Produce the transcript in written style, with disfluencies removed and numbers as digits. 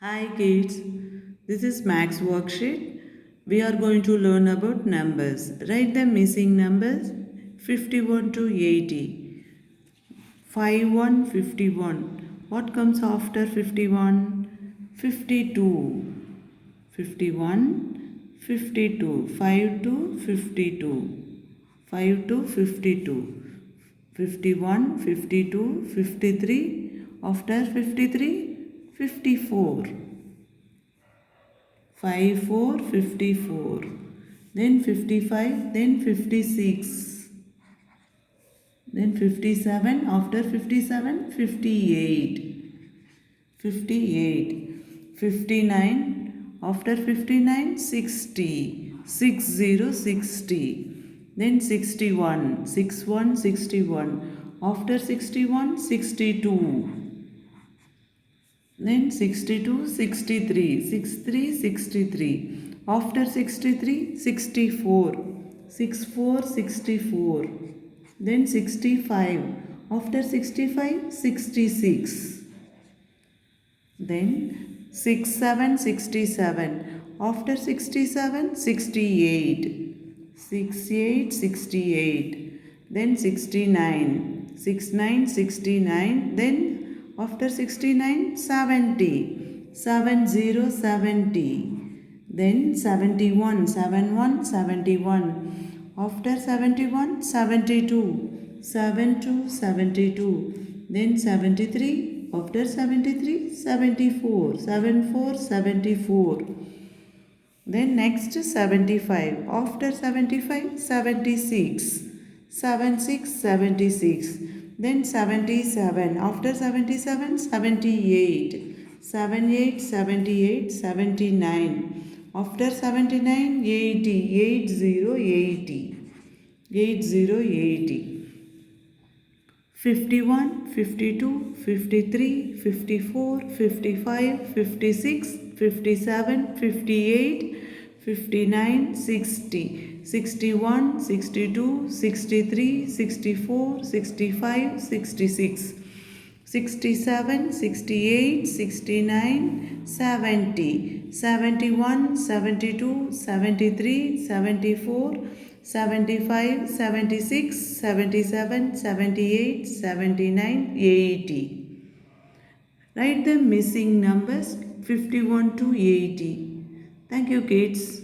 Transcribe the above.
Hi kids, this is Max worksheet. We are going to learn about numbers. Write the missing numbers 51 to 80. 51. What comes after 51? 52. 51, 52. 5 to 52. 5 to 52. 51, 52, 53. After 53, 54. 54, 54. Then 55, then 56. Then 57, after 57, 58. 58. 59, after 59, 60. 60. Then 61, 61. After 61, 62. Then 62, 63. After 63, 64. 64. Then 65. After 65, 66. Then 67. After 67, 68. 68. Then 69. 69. Then after 69, 70. 70. Then 71. 71. After 71, 72. 72. Then 73. After 73, 74. 74. Then next 75. After 75, 76. 76. Then 77. After 77, 78. 78. 79. After 79, 80. 80. 51, 52, 53, 54, 55, 56, 57, 58, 59, 60, 61, 62, 63, 64, 65, 66, 67, 68, 69, 70, 71, 72, 73, 74, 75, 76, 77, 78, 79, 80. Write the missing numbers 51 to 80. Thank you kids.